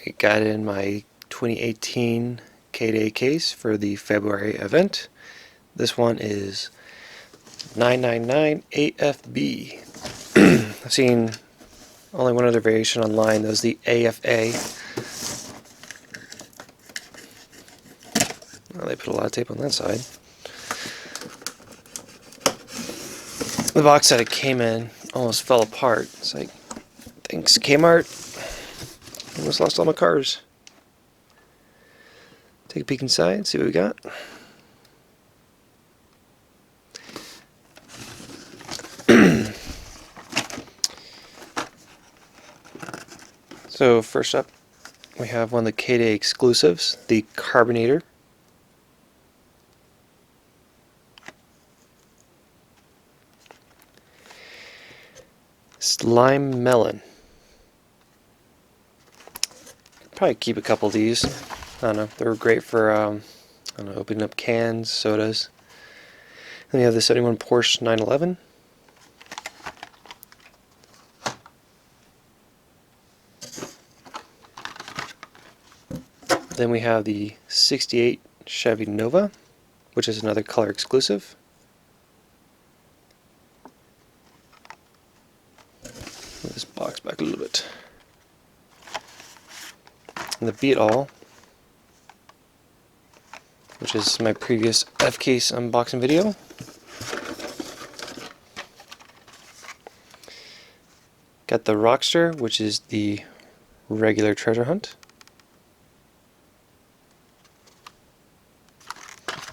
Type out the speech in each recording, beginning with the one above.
I got in my 2018 K-Day case for the February event. This one is 999 AFB. I've seen only one other variation online. That was the AFA. Well, they put a lot of tape on that side. The box that it came in almost fell apart. It's like, thanks Kmart. Almost lost all my cars. Take a peek inside, see what we got. So first up, we have one of the K-Day exclusives, the Carbonator. It's Lime Melon. Probably keep a couple of these. I don't know. They were great for I don't know, opening up cans, sodas. Then we have the 71 Porsche 911. Then we have the 68 Chevy Nova, which is another color exclusive. Move this box back a little bit. And the Beat All, which is my previous F-Case unboxing video. Got the Rockster, which is the regular treasure hunt.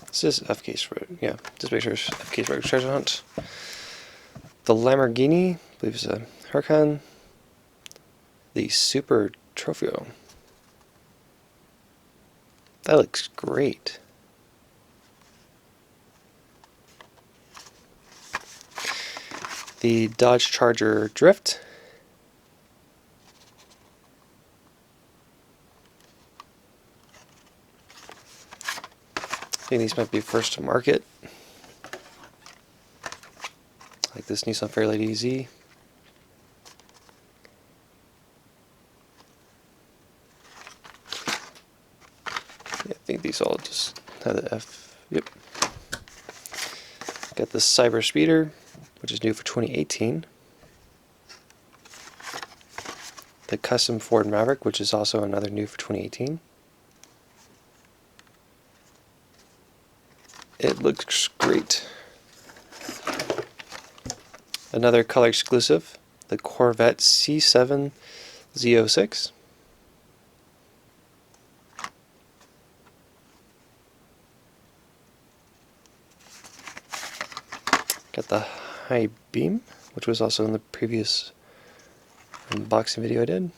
This is F-Case, yeah, just make sure it's F-Case regular treasure hunt. The Lamborghini, I believe it's a Huracan. The Super Trofeo. That looks great. The Dodge Charger Drift. I think these might be first to market. Like this Nissan Fairlady EZ. Yeah, I think these all just have the F. Yep. Got the Cyber Speeder, which is new for 2018. The Custom Ford Maverick, which is also another new for 2018. It looks great. Another color exclusive, the Corvette C7 Z06. Got the High Beam, which was also in the previous unboxing video I did.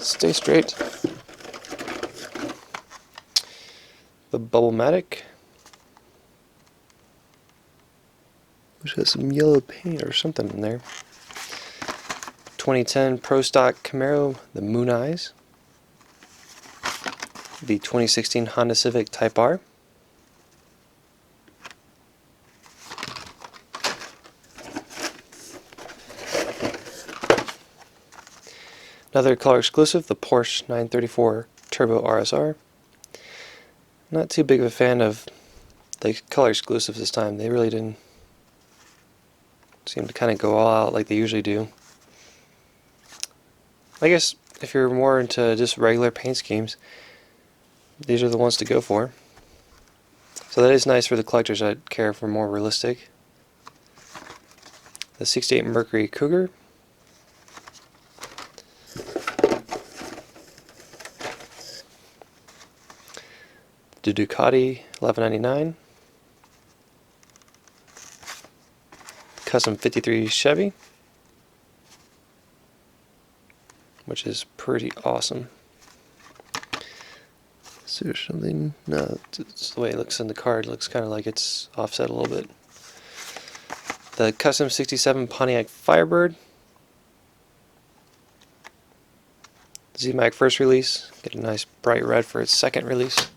Stay straight. The Bubble-Matic, which has some yellow paint or something in there. 2010 Pro Stock Camaro, the Moon Eyes. The 2016 Honda Civic Type R. Another color exclusive, the Porsche 934 Turbo RSR. Not too big of a fan of the color exclusives this time. They really didn't seem to kind of go all out like they usually do. I guess if you're more into just regular paint schemes, these are the ones to go for. So that is nice for the collectors that care for more realistic. The 68 Mercury Cougar. The Ducati 1199. Custom 53 Chevy, which is pretty awesome. Is there something? No, it's the way it looks in the card. It looks kind of like it's offset a little bit. The Custom 67 Pontiac Firebird. Z-Mac first release. Get a nice bright red for its second release.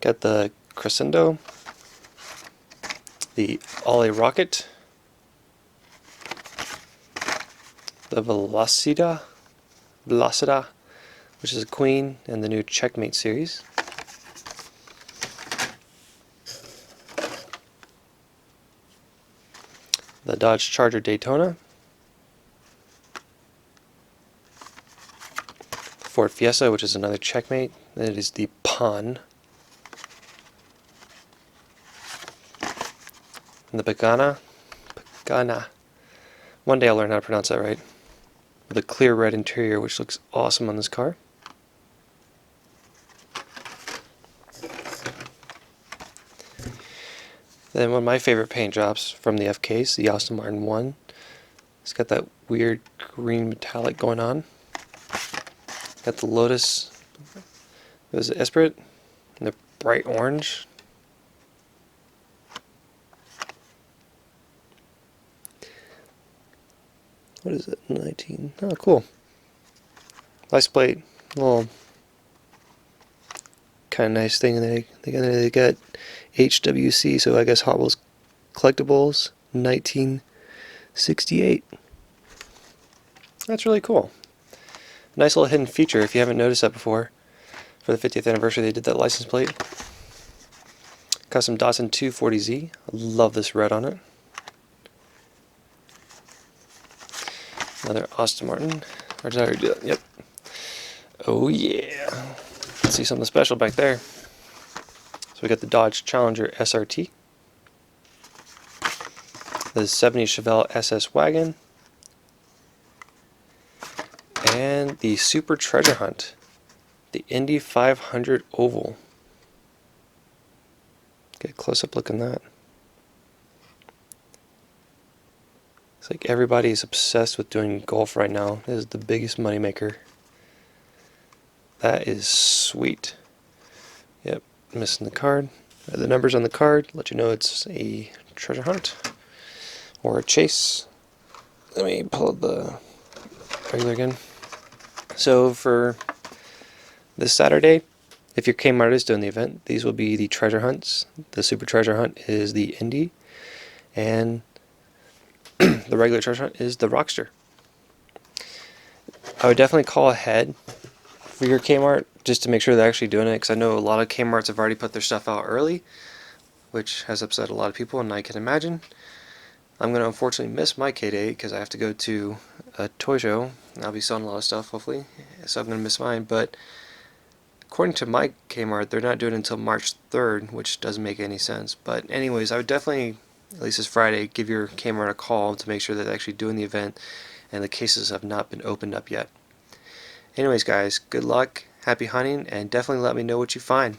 Got the Crescendo. the Ollie Rocket, the Velocida, which is a queen in the new Checkmate series. The Dodge Charger Daytona, Ford Fiesta, which is another Checkmate. It is the Pawn. And the Pagana. One day I'll learn how to pronounce that right. With a clear red interior, which looks awesome on this car. Then one of my favorite paint jobs from the FKs, the Aston Martin 1. It's got that weird green metallic going on. Got the Lotus, was it Esprit? And the bright orange. What is it? 19. Oh, cool. Nice plate. Little kind of nice thing. They got HWC, so I guess Hot Wheels Collectibles 1968. That's really cool. Nice little hidden feature if you haven't noticed that before. For the 50th anniversary, they did that license plate. Custom Datsun 240Z. I love this red on it. Another Aston Martin. Or did I already do that? Yep. Oh yeah. Let's see something special back there. So we got the Dodge Challenger SRT, the 70 Chevelle SS Wagon, and the Super Treasure Hunt, the Indy 500 Oval. Get a close-up look on that. It's like everybody is obsessed with doing golf right now. This is the biggest moneymaker. That is sweet. Yep, missing the card. The numbers on the card let you know it's a treasure hunt or a chase. Let me pull up the regular again. So for this Saturday, if your Kmart is doing the event, these will be the treasure hunts. The Super Treasure Hunt is the Indy, and the regular treasure hunt is the Rockster. I would definitely call ahead for your Kmart just to make sure they're actually doing it, because I know a lot of Kmarts have already put their stuff out early, which has upset a lot of people, and I can imagine. I'm going to unfortunately miss my K-Day because I have to go to a toy show. I'll be selling a lot of stuff, hopefully, so I'm going to miss mine. But according to my Kmart, they're not doing it until March 3rd, which doesn't make any sense. But anyways, I would definitely, at least this Friday, give your Kmart a call to make sure that they're actually doing the event and the cases have not been opened up yet. Anyways, guys, good luck, happy hunting, and definitely let me know what you find.